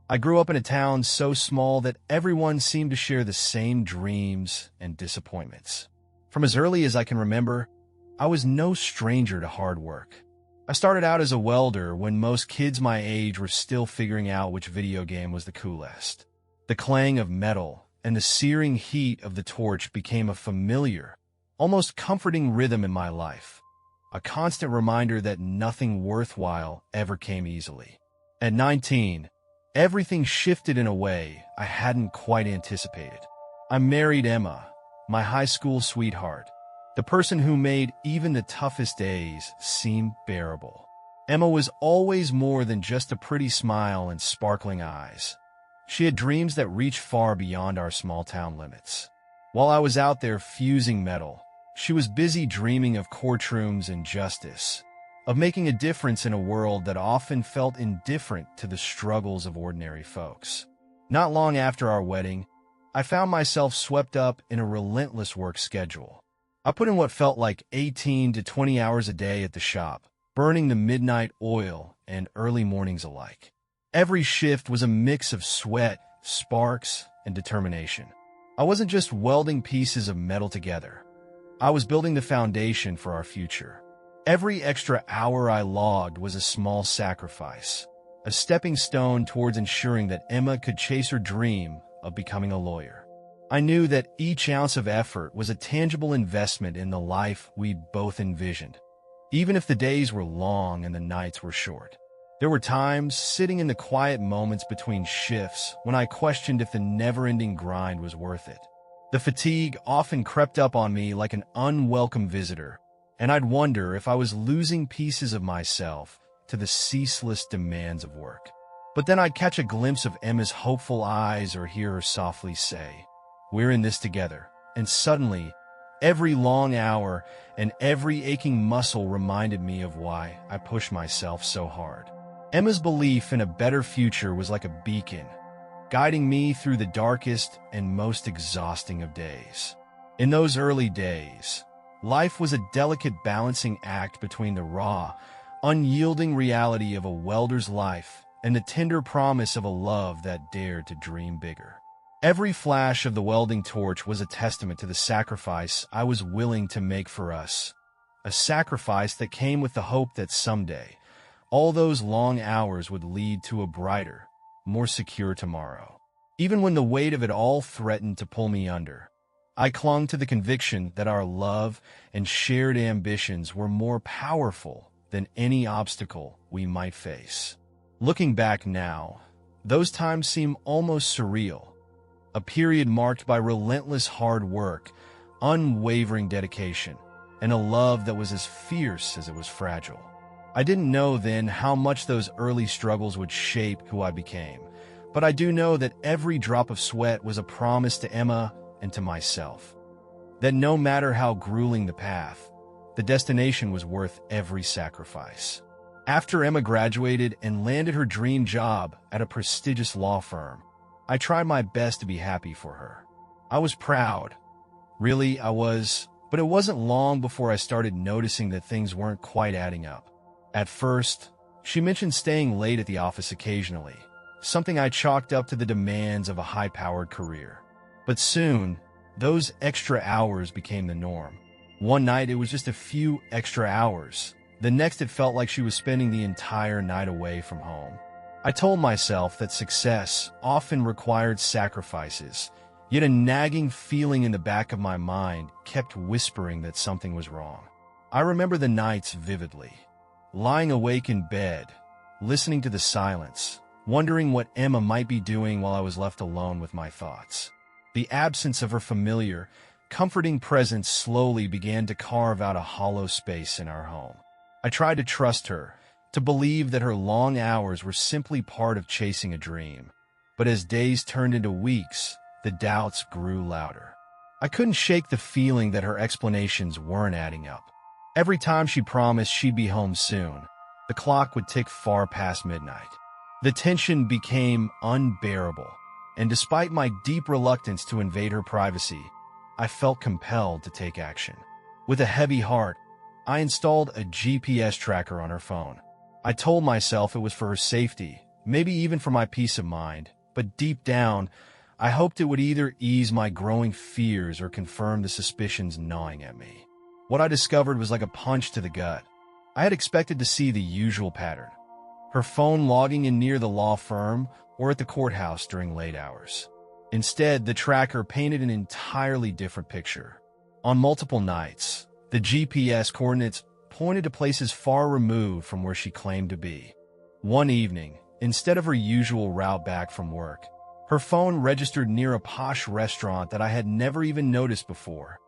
I grew up in a town so small that everyone seemed to share the same dreams and disappointments. From as early as I can remember, I was no stranger to hard work. I started out as a welder when most kids my age were still figuring out which video game was the coolest. The clang of metal and the searing heat of the torch became a familiar, almost comforting rhythm in my life, a constant reminder that nothing worthwhile ever came easily. At 19, everything shifted in a way I hadn't quite anticipated. I married Emma, my high school sweetheart, the person who made even the toughest days seem bearable. Emma was always more than just a pretty smile and sparkling eyes. She had dreams that reached far beyond our small-town limits. While I was out there fusing metal, she was busy dreaming of courtrooms and justice, of making a difference in a world that often felt indifferent to the struggles of ordinary folks. Not long after our wedding, I found myself swept up in a relentless work schedule. I put in what felt like 18 to 20 hours a day at the shop, burning the midnight oil and early mornings alike. Every shift was a mix of sweat, sparks, and determination. I wasn't just welding pieces of metal together. I was building the foundation for our future. Every extra hour I logged was a small sacrifice, a stepping stone towards ensuring that Emma could chase her dream of becoming a lawyer. I knew that each ounce of effort was a tangible investment in the life we'd both envisioned, even if the days were long and the nights were short. There were times, sitting in the quiet moments between shifts, when I questioned if the never-ending grind was worth it. The fatigue often crept up on me like an unwelcome visitor, and I'd wonder if I was losing pieces of myself to the ceaseless demands of work. But then I'd catch a glimpse of Emma's hopeful eyes or hear her softly say, "We're in this together." And suddenly, every long hour and every aching muscle reminded me of why I pushed myself so hard. Emma's belief in a better future was like a beacon, guiding me through the darkest and most exhausting of days. In those early days, life was a delicate balancing act between the raw, unyielding reality of a welder's life and the tender promise of a love that dared to dream bigger. Every flash of the welding torch was a testament to the sacrifice I was willing to make for us, a sacrifice that came with the hope that someday, all those long hours would lead to a brighter, more secure tomorrow. Even when the weight of it all threatened to pull me under, I clung to the conviction that our love and shared ambitions were more powerful than any obstacle we might face. Looking back now, those times seem almost surreal. A period marked by relentless hard work, unwavering dedication, and a love that was as fierce as it was fragile. I didn't know then how much those early struggles would shape who I became, but I do know that every drop of sweat was a promise to Emma and to myself, that no matter how grueling the path, the destination was worth every sacrifice. After Emma graduated and landed her dream job at a prestigious law firm, I tried my best to be happy for her. I was proud. Really, I was, but it wasn't long before I started noticing that things weren't quite adding up. At first, she mentioned staying late at the office occasionally, something I chalked up to the demands of a high-powered career. But soon, those extra hours became the norm. One night, it was just a few extra hours. The next, it felt like she was spending the entire night away from home. I told myself that success often required sacrifices, yet a nagging feeling in the back of my mind kept whispering that something was wrong. I remember the nights vividly, lying awake in bed, listening to the silence, wondering what Emma might be doing while I was left alone with my thoughts. The absence of her familiar, comforting presence slowly began to carve out a hollow space in our home. I tried to trust her, to believe that her long hours were simply part of chasing a dream. But as days turned into weeks, the doubts grew louder. I couldn't shake the feeling that her explanations weren't adding up. Every time she promised she'd be home soon, the clock would tick far past midnight. The tension became unbearable, and despite my deep reluctance to invade her privacy, I felt compelled to take action. With a heavy heart, I installed a GPS tracker on her phone. I told myself it was for her safety, maybe even for my peace of mind, but deep down, I hoped it would either ease my growing fears or confirm the suspicions gnawing at me. What I discovered was like a punch to the gut. I had expected to see the usual pattern: her phone logging in near the law firm or at the courthouse during late hours. Instead, the tracker painted an entirely different picture. On multiple nights, the GPS coordinates pointed to places far removed from where she claimed to be. One evening, instead of her usual route back from work, her phone registered near a posh restaurant that I had never even noticed before.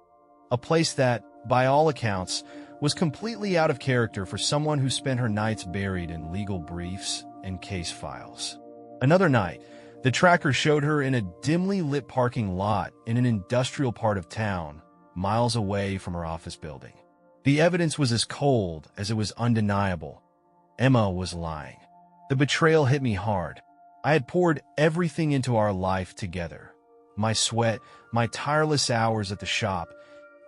A place that, by all accounts, was completely out of character for someone who spent her nights buried in legal briefs and case files. Another night, the tracker showed her in a dimly lit parking lot in an industrial part of town, miles away from her office building. The evidence was as cold as it was undeniable. Emma was lying. The betrayal hit me hard. I had poured everything into our life together. My sweat, my tireless hours at the shop,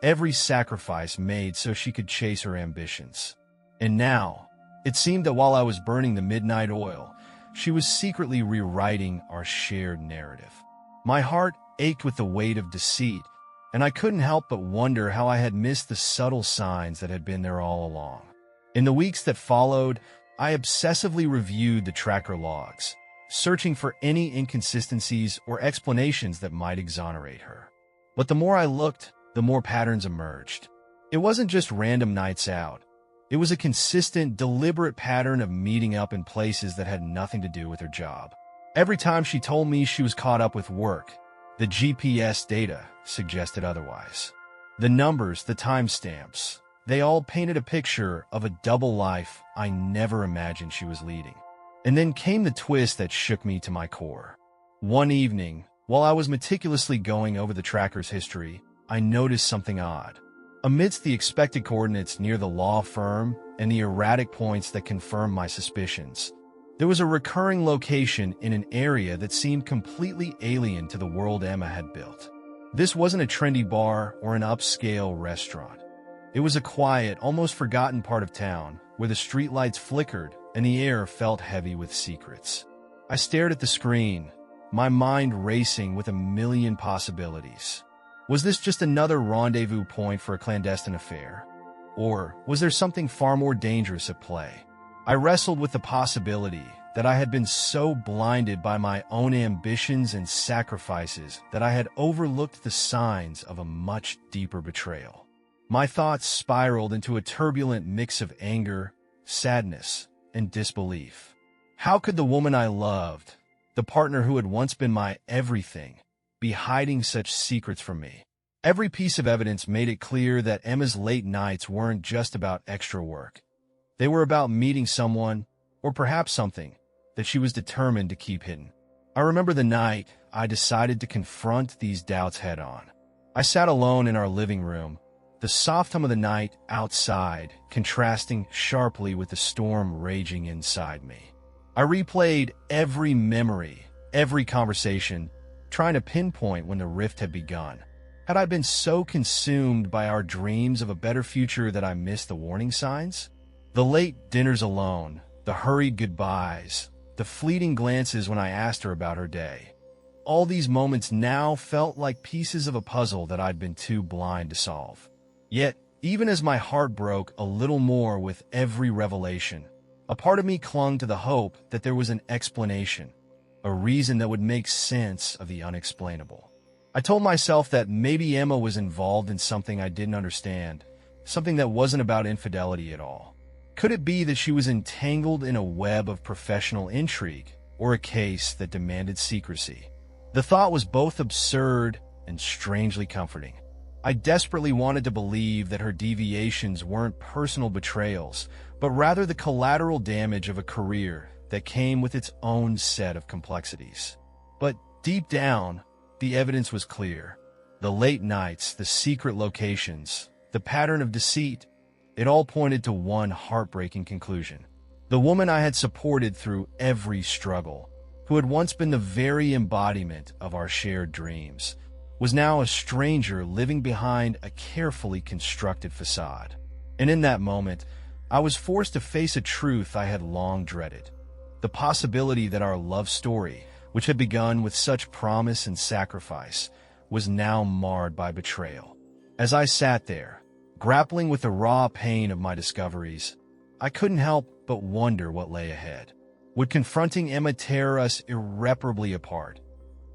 every sacrifice made so she could chase her ambitions. And now, it seemed that while I was burning the midnight oil, she was secretly rewriting our shared narrative. My heart ached with the weight of deceit, and I couldn't help but wonder how I had missed the subtle signs that had been there all along. In the weeks that followed, I obsessively reviewed the tracker logs, searching for any inconsistencies or explanations that might exonerate her. But the more I looked, the more patterns emerged. It wasn't just random nights out. It was a consistent, deliberate pattern of meeting up in places that had nothing to do with her job. Every time she told me she was caught up with work, the GPS data suggested otherwise. The numbers, the timestamps, they all painted a picture of a double life I never imagined she was leading. And then came the twist that shook me to my core. One evening, while I was meticulously going over the tracker's history, I noticed something odd. Amidst the expected coordinates near the law firm and the erratic points that confirmed my suspicions, there was a recurring location in an area that seemed completely alien to the world Emma had built. This wasn't a trendy bar or an upscale restaurant. It was a quiet, almost forgotten part of town where the streetlights flickered and the air felt heavy with secrets. I stared at the screen, my mind racing with a million possibilities. Was this just another rendezvous point for a clandestine affair? Or was there something far more dangerous at play? I wrestled with the possibility that I had been so blinded by my own ambitions and sacrifices that I had overlooked the signs of a much deeper betrayal. My thoughts spiraled into a turbulent mix of anger, sadness, and disbelief. How could the woman I loved, the partner who had once been my everything, be hiding such secrets from me? Every piece of evidence made it clear that Emma's late nights weren't just about extra work. They were about meeting someone, or perhaps something, that she was determined to keep hidden. I remember the night I decided to confront these doubts head-on. I sat alone in our living room, the soft hum of the night outside contrasting sharply with the storm raging inside me. I replayed every memory, every conversation, trying to pinpoint when the rift had begun. Had I been so consumed by our dreams of a better future that I missed the warning signs? The late dinners alone, the hurried goodbyes, the fleeting glances when I asked her about her day. All these moments now felt like pieces of a puzzle that I'd been too blind to solve. Yet, even as my heart broke a little more with every revelation, a part of me clung to the hope that there was an explanation, a reason that would make sense of the unexplainable. I told myself that maybe Emma was involved in something I didn't understand, something that wasn't about infidelity at all. Could it be that she was entangled in a web of professional intrigue, or a case that demanded secrecy? The thought was both absurd and strangely comforting. I desperately wanted to believe that her deviations weren't personal betrayals, but rather the collateral damage of a career that came with its own set of complexities. But deep down, the evidence was clear. The late nights, the secret locations, the pattern of deceit, it all pointed to one heartbreaking conclusion. The woman I had supported through every struggle, who had once been the very embodiment of our shared dreams, was now a stranger living behind a carefully constructed facade. And in that moment, I was forced to face a truth I had long dreaded. The possibility that our love story, which had begun with such promise and sacrifice, was now marred by betrayal. As I sat there, grappling with the raw pain of my discoveries, I couldn't help but wonder what lay ahead. Would confronting Emma tear us irreparably apart?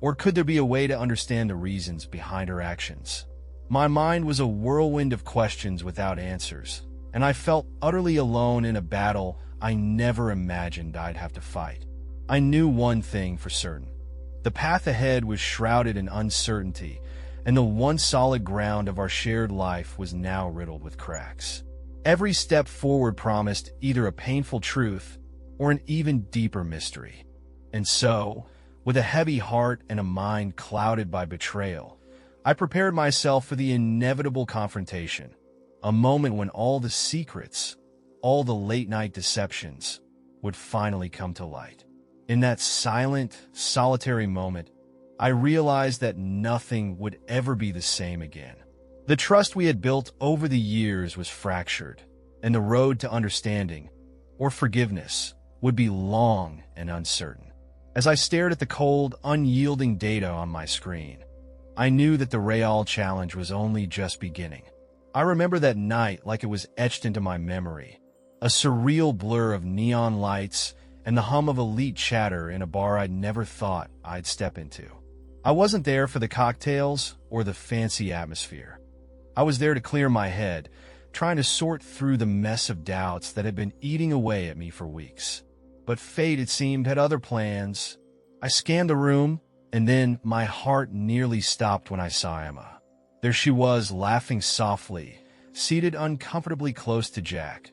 Or could there be a way to understand the reasons behind her actions? My mind was a whirlwind of questions without answers, and I felt utterly alone in a battle I never imagined I'd have to fight. I knew one thing for certain. The path ahead was shrouded in uncertainty, and the once solid ground of our shared life was now riddled with cracks. Every step forward promised either a painful truth or an even deeper mystery. And so, with a heavy heart and a mind clouded by betrayal, I prepared myself for the inevitable confrontation, a moment when all the secrets, all the late-night deceptions, would finally come to light. In that silent, solitary moment, I realized that nothing would ever be the same again. The trust we had built over the years was fractured, and the road to understanding, or forgiveness, would be long and uncertain. As I stared at the cold, unyielding data on my screen, I knew that the Real challenge was only just beginning. I remember that night like it was etched into my memory, a surreal blur of neon lights and the hum of elite chatter in a bar I'd never thought I'd step into. I wasn't there for the cocktails or the fancy atmosphere. I was there to clear my head, trying to sort through the mess of doubts that had been eating away at me for weeks. But fate, it seemed, had other plans. I scanned the room, and then my heart nearly stopped when I saw Emma. There she was, laughing softly, seated uncomfortably close to Jack,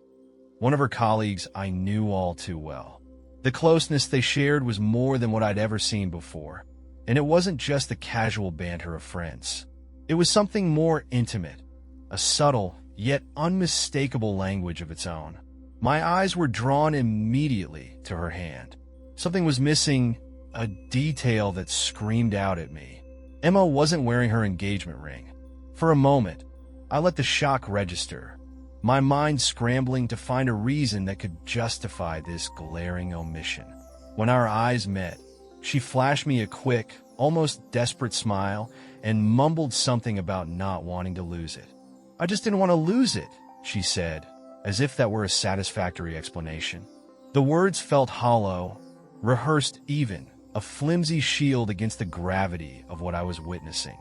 one of her colleagues I knew all too well. The closeness they shared was more than what I'd ever seen before, and it wasn't just the casual banter of friends. It was something more intimate, a subtle, yet unmistakable language of its own. My eyes were drawn immediately to her hand. Something was missing, a detail that screamed out at me. Emma wasn't wearing her engagement ring. For a moment, I let the shock register, my mind scrambling to find a reason that could justify this glaring omission. When our eyes met, she flashed me a quick, almost desperate smile and mumbled something about not wanting to lose it. "I just didn't want to lose it," she said, as if that were a satisfactory explanation. The words felt hollow, rehearsed even, a flimsy shield against the gravity of what I was witnessing.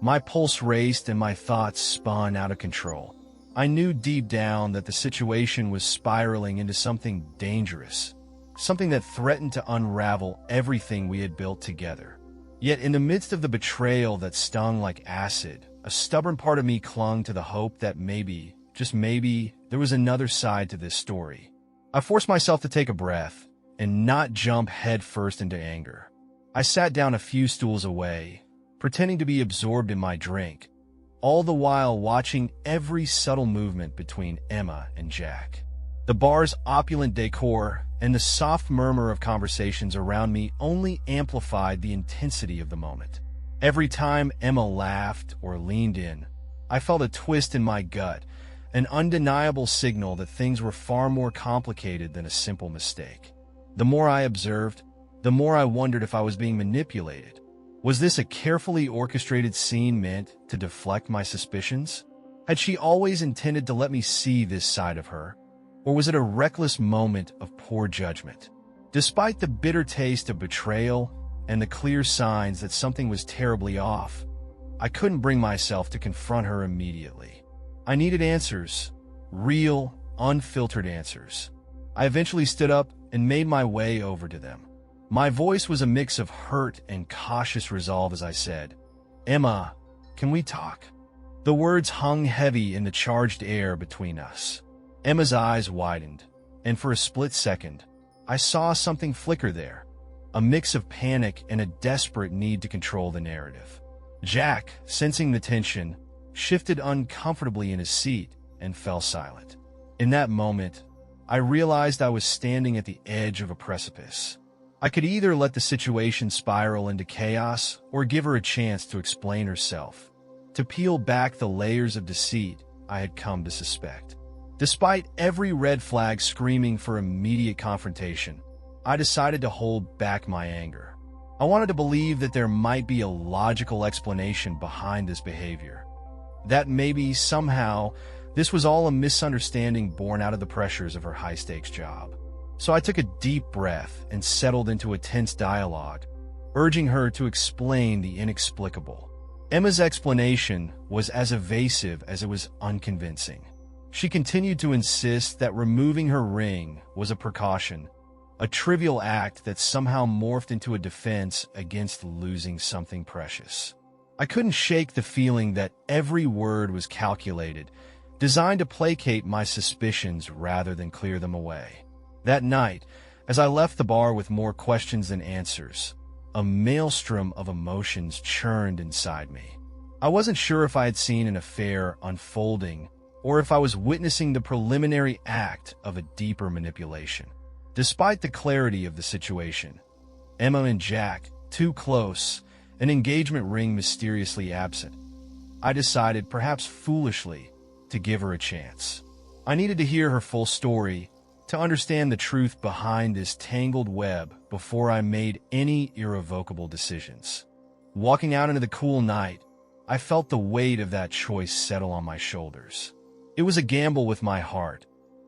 My pulse raced and my thoughts spun out of control. I knew deep down that the situation was spiraling into something dangerous, something that threatened to unravel everything we had built together. Yet in the midst of the betrayal that stung like acid, a stubborn part of me clung to the hope that maybe, just maybe, there was another side to this story. I forced myself to take a breath and not jump headfirst into anger. I sat down a few stools away, pretending to be absorbed in my drink, all the while watching every subtle movement between Emma and Jack. The bar's opulent decor and the soft murmur of conversations around me only amplified the intensity of the moment. Every time Emma laughed or leaned in, I felt a twist in my gut, an undeniable signal that things were far more complicated than a simple mistake. The more I observed, the more I wondered if I was being manipulated. Was this a carefully orchestrated scene meant to deflect my suspicions? Had she always intended to let me see this side of her? Or was it a reckless moment of poor judgment? Despite the bitter taste of betrayal and the clear signs that something was terribly off, I couldn't bring myself to confront her immediately. I needed answers, real, unfiltered answers. I eventually stood up and made my way over to them. My voice was a mix of hurt and cautious resolve as I said, "Emma, can we talk?" The words hung heavy in the charged air between us. Emma's eyes widened, and for a split second, I saw something flicker there, a mix of panic and a desperate need to control the narrative. Jack, sensing the tension, shifted uncomfortably in his seat and fell silent. In that moment, I realized I was standing at the edge of a precipice. I could either let the situation spiral into chaos or give her a chance to explain herself, to peel back the layers of deceit I had come to suspect. Despite every red flag screaming for immediate confrontation, I decided to hold back my anger. I wanted to believe that there might be a logical explanation behind this behavior. That maybe, somehow, this was all a misunderstanding born out of the pressures of her high-stakes job. So I took a deep breath and settled into a tense dialogue, urging her to explain the inexplicable. Emma's explanation was as evasive as it was unconvincing. She continued to insist that removing her ring was a precaution, a trivial act that somehow morphed into a defense against losing something precious. I couldn't shake the feeling that every word was calculated, designed to placate my suspicions rather than clear them away. That night, as I left the bar with more questions than answers, a maelstrom of emotions churned inside me. I wasn't sure if I had seen an affair unfolding or if I was witnessing the preliminary act of a deeper manipulation. Despite the clarity of the situation, Emma and Jack, too close, an engagement ring mysteriously absent, I decided, perhaps foolishly, to give her a chance. I needed to hear her full story, to understand the truth behind this tangled web before I made any irrevocable decisions. Walking out into the cool night, I felt the weight of that choice settle on my shoulders. It was a gamble with my heart,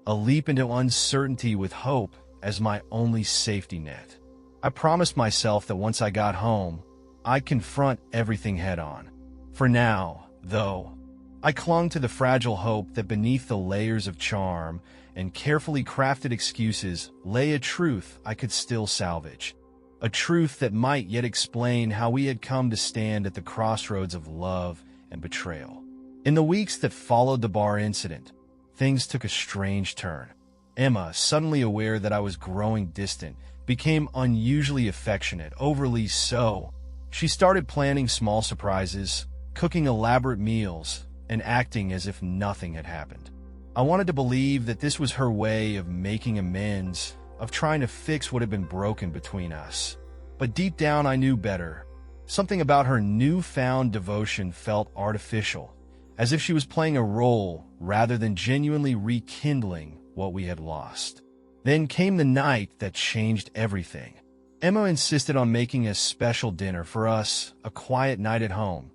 a leap into uncertainty with hope as my only safety net. I promised myself that once I got home, I'd confront everything head-on. For now, though, I clung to the fragile hope that beneath the layers of charm and carefully crafted excuses lay a truth I could still salvage, a truth that might yet explain how we had come to stand at the crossroads of love and betrayal. In the weeks that followed the bar incident, things took a strange turn. Emma, suddenly aware that I was growing distant, became unusually affectionate, overly so. She started planning small surprises, cooking elaborate meals, and acting as if nothing had happened. I wanted to believe that this was her way of making amends, of trying to fix what had been broken between us. But deep down I knew better. Something about her newfound devotion felt artificial, as if she was playing a role rather than genuinely rekindling what we had lost. Then came the night that changed everything. Emma insisted on making a special dinner for us, a quiet night at home,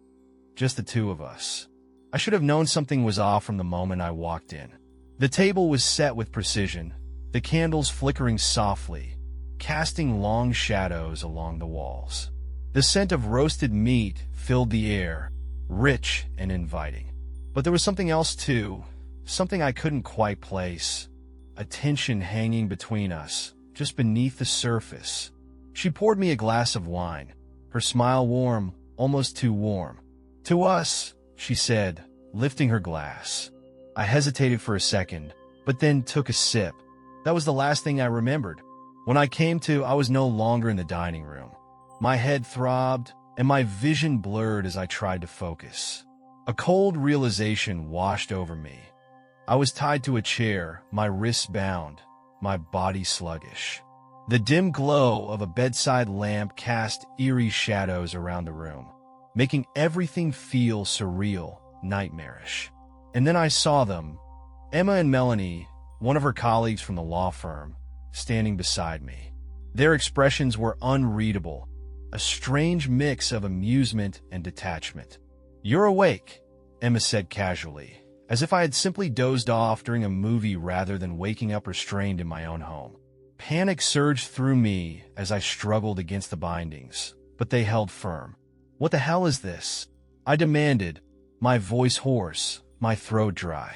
just the two of us. I should have known something was off from the moment I walked in. The table was set with precision, the candles flickering softly, casting long shadows along the walls. The scent of roasted meat filled the air, rich and inviting. But there was something else too, something I couldn't quite place, a tension hanging between us, just beneath the surface. She poured me a glass of wine, her smile warm, almost too warm. "To us," she said, lifting her glass. I hesitated for a second, but then took a sip. That was the last thing I remembered. When I came to, I was no longer in the dining room. My head throbbed, and my vision blurred as I tried to focus. A cold realization washed over me. I was tied to a chair, my wrists bound, my body sluggish. The dim glow of a bedside lamp cast eerie shadows around the room, making everything feel surreal, nightmarish. And then I saw them, Emma and Melanie, one of her colleagues from the law firm, standing beside me. Their expressions were unreadable, a strange mix of amusement and detachment. "You're awake," Emma said casually, as if I had simply dozed off during a movie rather than waking up restrained in my own home. Panic surged through me as I struggled against the bindings, but they held firm. "What the hell is this?" I demanded, my voice hoarse, my throat dry.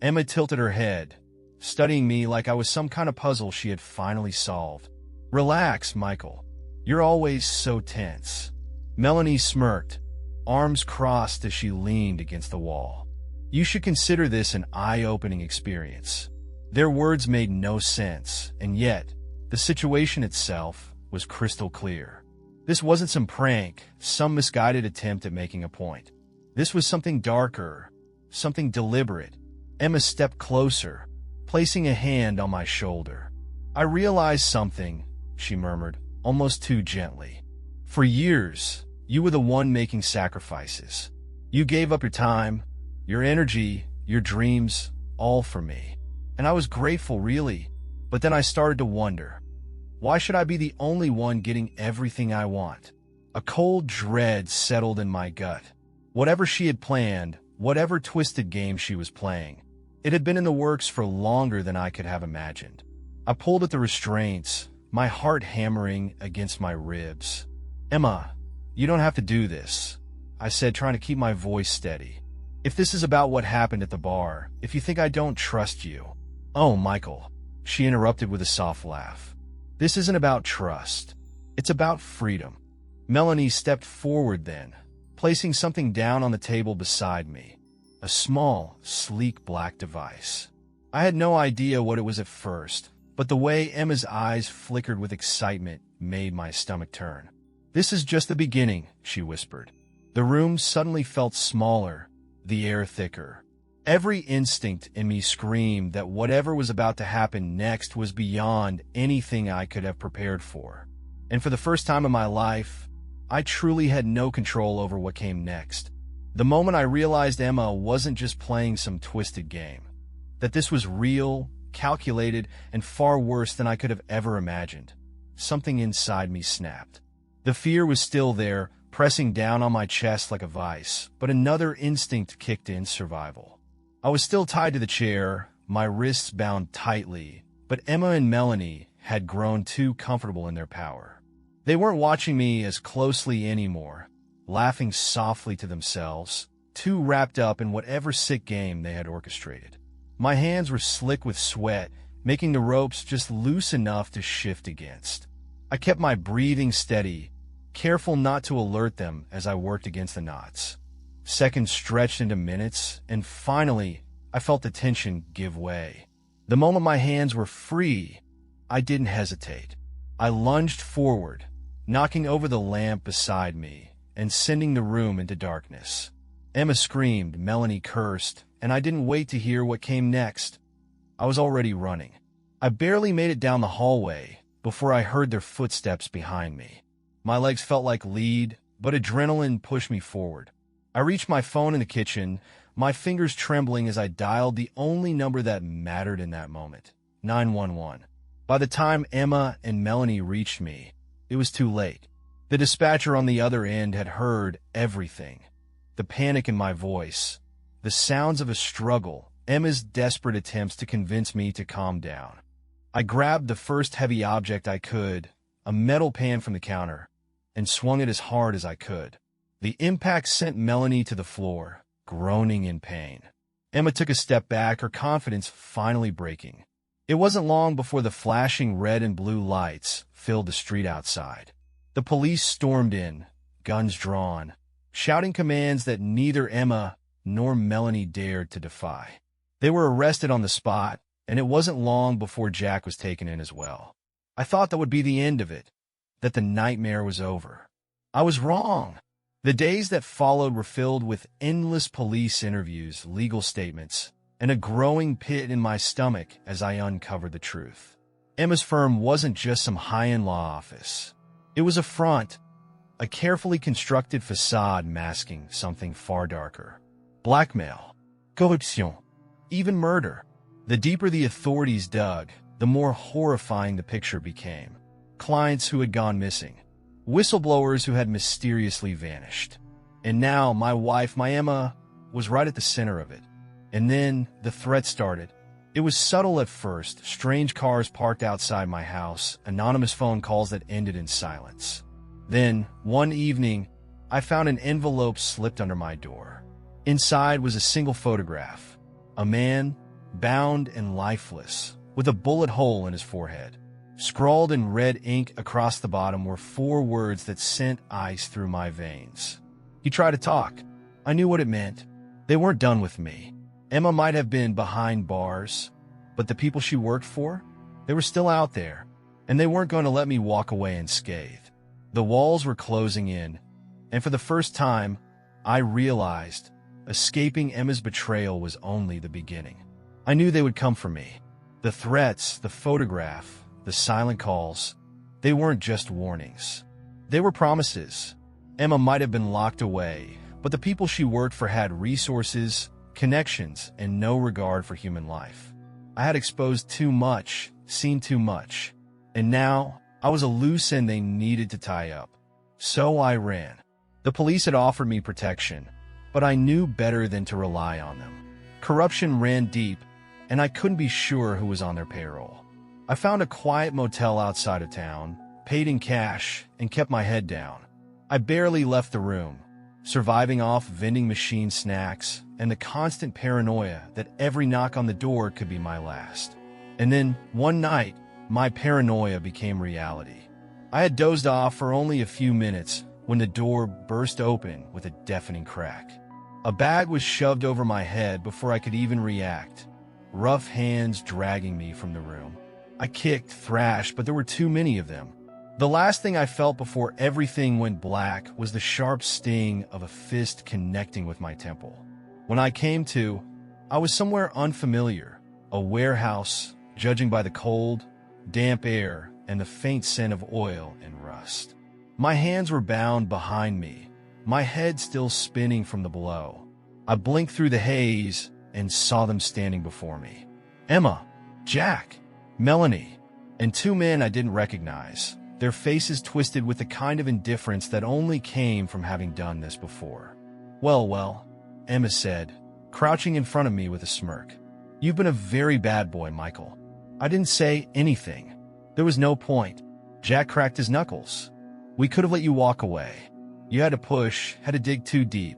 Emma tilted her head, studying me like I was some kind of puzzle she had finally solved. "Relax, Michael. You're always so tense." Melanie smirked, arms crossed as she leaned against the wall. "You should consider this an eye-opening experience." Their words made no sense, and yet, the situation itself was crystal clear. This wasn't some prank, some misguided attempt at making a point. This was something darker, something deliberate. Emma stepped closer, placing a hand on my shoulder. "I realized something," she murmured, almost too gently. "For years, you were the one making sacrifices. You gave up your time, your energy, your dreams, all for me. And I was grateful, really. But then I started to wonder, Why should I be the only one getting everything I want? A cold dread settled in my gut. Whatever she had planned, whatever twisted game she was playing, it had been in the works for longer than I could have imagined. I pulled at the restraints, my heart hammering against my ribs. "Emma, you don't have to do this," I said, trying to keep my voice steady. "If this is about what happened at the bar, if you think I don't trust you—" "Oh, Michael," she interrupted with a soft laugh. "This isn't about trust. It's about freedom." Melanie stepped forward then, placing something down on the table beside me. A small, sleek black device. I had no idea what it was at first, but the way Emma's eyes flickered with excitement made my stomach turn. "This is just the beginning," she whispered. The room suddenly felt smaller, the air thicker. Every instinct in me screamed that whatever was about to happen next was beyond anything I could have prepared for. And for the first time in my life, I truly had no control over what came next. The moment I realized Emma wasn't just playing some twisted game, that this was real, calculated, and far worse than I could have ever imagined, something inside me snapped. The fear was still there, pressing down on my chest like a vice, but another instinct kicked in: survival. I was still tied to the chair, my wrists bound tightly, but Emma and Melanie had grown too comfortable in their power. They weren't watching me as closely anymore, laughing softly to themselves, too wrapped up in whatever sick game they had orchestrated. My hands were slick with sweat, making the ropes just loose enough to shift against. I kept my breathing steady, careful not to alert them as I worked against the knots. Seconds stretched into minutes, and finally, I felt the tension give way. The moment my hands were free, I didn't hesitate. I lunged forward, knocking over the lamp beside me and sending the room into darkness. Emma screamed, Melanie cursed, and I didn't wait to hear what came next. I was already running. I barely made it down the hallway before I heard their footsteps behind me. My legs felt like lead, but adrenaline pushed me forward. I reached my phone in the kitchen, my fingers trembling as I dialed the only number that mattered in that moment, 911. By the time Emma and Melanie reached me, it was too late. The dispatcher on the other end had heard everything. The panic in my voice, the sounds of a struggle, Emma's desperate attempts to convince me to calm down. I grabbed the first heavy object I could, a metal pan from the counter, and swung it as hard as I could. The impact sent Melanie to the floor, groaning in pain. Emma took a step back, her confidence finally breaking. It wasn't long before the flashing red and blue lights filled the street outside. The police stormed in, guns drawn, shouting commands that neither Emma nor Melanie dared to defy. They were arrested on the spot, and it wasn't long before Jack was taken in as well. I thought that would be the end of it, that the nightmare was over. I was wrong. The days that followed were filled with endless police interviews, legal statements, and a growing pit in my stomach as I uncovered the truth. Emma's firm wasn't just some high-end law office. It was a front, a carefully constructed facade masking something far darker. Blackmail, corruption, even murder. The deeper the authorities dug, the more horrifying the picture became. Clients who had gone missing, whistleblowers who had mysteriously vanished. And now my wife, my Emma, was right at the center of it. And then the threat started. It was subtle at first, strange cars parked outside my house, anonymous phone calls that ended in silence. Then, one evening, I found an envelope slipped under my door. Inside was a single photograph. A man, bound and lifeless, with a bullet hole in his forehead. Scrawled in red ink across the bottom were 4 words that sent ice through my veins. He tried to talk. I knew what it meant. They weren't done with me. Emma might have been behind bars, but the people she worked for, they were still out there, and they weren't going to let me walk away unscathed. The walls were closing in, and for the first time, I realized escaping Emma's betrayal was only the beginning. I knew they would come for me. The threats, the photograph, the silent calls, they weren't just warnings. They were promises. Emma might have been locked away, but the people she worked for had resources, connections, and no regard for human life. I had exposed too much, seen too much, and now I was a loose end they needed to tie up. So I ran. The police had offered me protection, but I knew better than to rely on them. Corruption ran deep, and I couldn't be sure who was on their payroll. I found a quiet motel outside of town, paid in cash, and kept my head down. I barely left the room, surviving off vending machine snacks and the constant paranoia that every knock on the door could be my last. And then, one night, my paranoia became reality. I had dozed off for only a few minutes when the door burst open with a deafening crack. A bag was shoved over my head before I could even react, rough hands dragging me from the room. I kicked, thrashed, but there were too many of them. The last thing I felt before everything went black was the sharp sting of a fist connecting with my temple. When I came to, I was somewhere unfamiliar, a warehouse, judging by the cold, damp air and the faint scent of oil and rust. My hands were bound behind me, my head still spinning from the blow. I blinked through the haze and saw them standing before me. Emma, Jack, Melanie, and two men I didn't recognize, their faces twisted with the kind of indifference that only came from having done this before. Well, Emma said, crouching in front of me with a smirk. You've been a very bad boy, Michael. I didn't say anything. There was no point. Jack cracked his knuckles. We could have let you walk away. You had to push, had to dig too deep.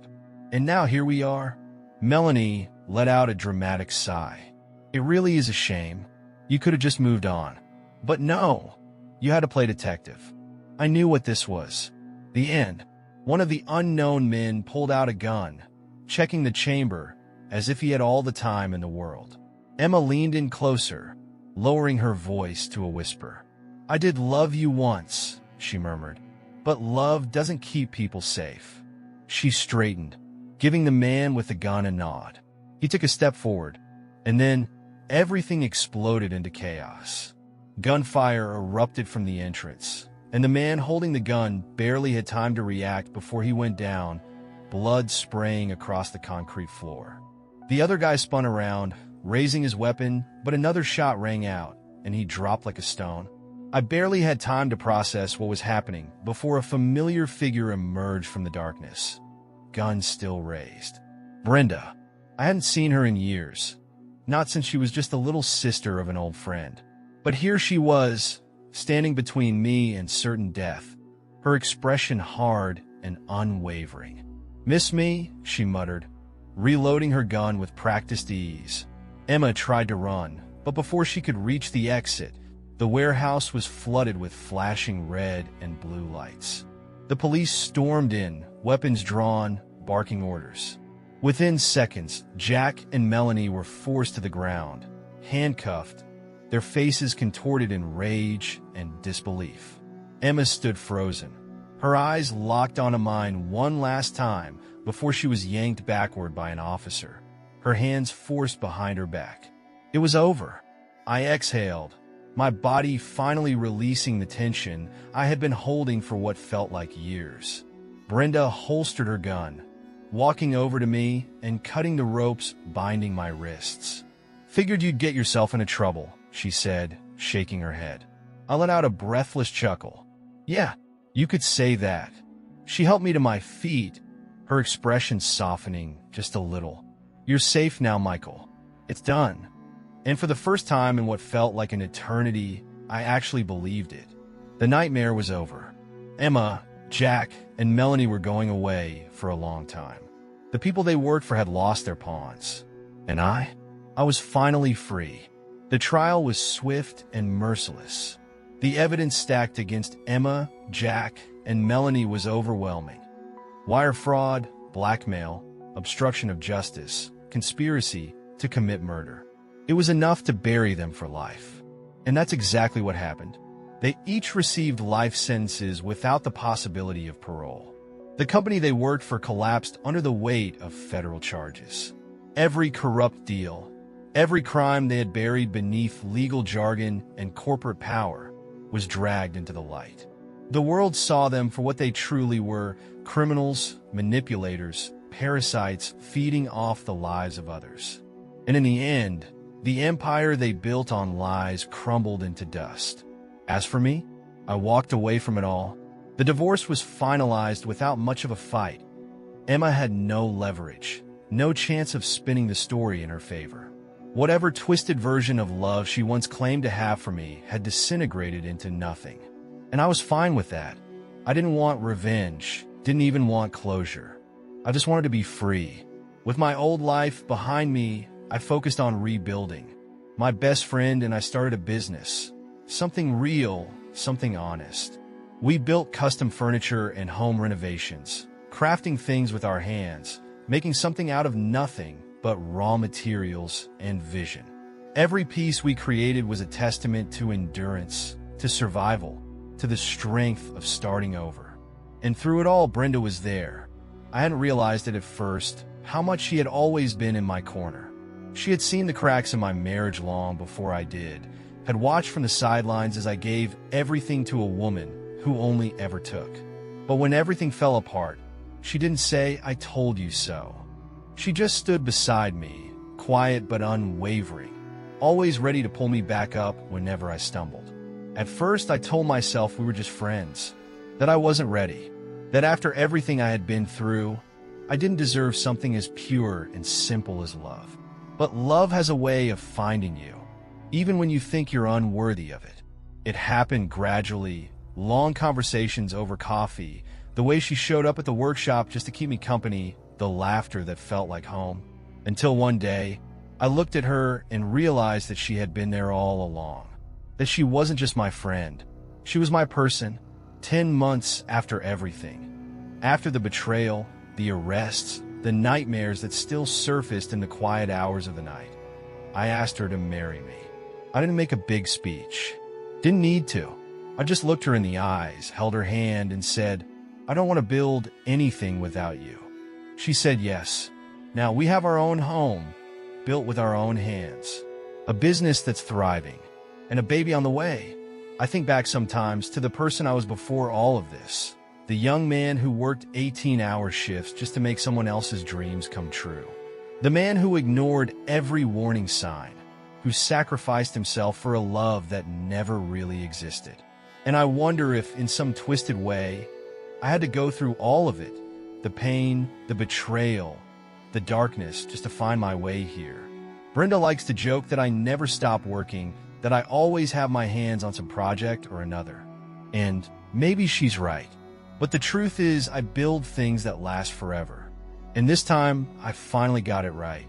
And now here we are. Melanie let out a dramatic sigh. It really is a shame. You could have just moved on. But no, you had to play detective. I knew what this was. The end. One of the unknown men pulled out a gun, checking the chamber as if he had all the time in the world. Emma leaned in closer, lowering her voice to a whisper. I did love you once, she murmured, but love doesn't keep people safe. She straightened, giving the man with the gun a nod. He took a step forward, and then everything exploded into chaos. Gunfire erupted from the entrance, and the man holding the gun barely had time to react before he went down, blood spraying across the concrete floor. The other guy spun around, raising his weapon, but another shot rang out, and he dropped like a stone. I barely had time to process what was happening before a familiar figure emerged from the darkness, gun still raised. Brenda. I hadn't seen her in years, not since she was just the little sister of an old friend. But here she was, standing between me and certain death, her expression hard and unwavering. Miss me? She muttered, reloading her gun with practiced ease. Emma tried to run, but before she could reach the exit, the warehouse was flooded with flashing red and blue lights. The police stormed in, weapons drawn, barking orders. Within seconds, Jack and Melanie were forced to the ground, handcuffed, their faces contorted in rage and disbelief. Emma stood frozen, her eyes locked onto mine one last time before she was yanked backward by an officer, her hands forced behind her back. It was over. I exhaled, my body finally releasing the tension I had been holding for what felt like years. Brenda holstered her gun, walking over to me and cutting the ropes binding my wrists. Figured you'd get yourself into trouble, she said, shaking her head. I let out a breathless chuckle. Yeah, you could say that. She helped me to my feet, her expression softening just a little. You're safe now, Michael. It's done. And for the first time in what felt like an eternity, I actually believed it. The nightmare was over. Emma, Jack, and Melanie were going away for a long time. The people they worked for had lost their pawns. And I was finally free. The trial was swift and merciless. The evidence stacked against Emma, Jack, and Melanie was overwhelming. Wire fraud, blackmail, obstruction of justice, conspiracy to commit murder. It was enough to bury them for life. And that's exactly what happened. They each received life sentences without the possibility of parole. The company they worked for collapsed under the weight of federal charges. Every corrupt deal, every crime they had buried beneath legal jargon and corporate power was dragged into the light. The world saw them for what they truly were: criminals, manipulators, parasites feeding off the lives of others. And in the end, the empire they built on lies crumbled into dust. As for me, I walked away from it all. The divorce was finalized without much of a fight. Emma had no leverage, no chance of spinning the story in her favor. Whatever twisted version of love she once claimed to have for me had disintegrated into nothing. And I was fine with that. I didn't want revenge, didn't even want closure. I just wanted to be free. With my old life behind me, I focused on rebuilding. My best friend and I started a business. Something real, something honest. We built custom furniture and home renovations, crafting things with our hands, making something out of nothing but raw materials and vision. Every piece we created was a testament to endurance, to survival, to the strength of starting over. And through it all, Brenda was there. I hadn't realized it at first, how much she had always been in my corner. She had seen the cracks in my marriage long before I did, had watched from the sidelines as I gave everything to a woman who only ever took. But when everything fell apart, she didn't say, "I told you so." She just stood beside me, quiet but unwavering, always ready to pull me back up whenever I stumbled. At first, I told myself we were just friends, that I wasn't ready, that after everything I had been through, I didn't deserve something as pure and simple as love. But love has a way of finding you, even when you think you're unworthy of it. It happened gradually, long conversations over coffee, the way she showed up at the workshop just to keep me company, the laughter that felt like home. Until one day, I looked at her and realized that she had been there all along. That she wasn't just my friend. She was my person, 10 months after everything. After the betrayal, the arrests, the nightmares that still surfaced in the quiet hours of the night. I asked her to marry me. I didn't make a big speech. Didn't need to. I just looked her in the eyes, held her hand, and said, "I don't want to build anything without you." She said yes. Now we have our own home, built with our own hands. A business that's thriving, and a baby on the way. I think back sometimes to the person I was before all of this. The young man who worked 18-hour shifts just to make someone else's dreams come true. The man who ignored every warning sign, who sacrificed himself for a love that never really existed. And I wonder if, in some twisted way, I had to go through all of it, the pain, the betrayal, the darkness, just to find my way here. Brenda likes to joke that I never stop working, that I always have my hands on some project or another. And maybe she's right. But the truth is, I build things that last forever. And this time, I finally got it right.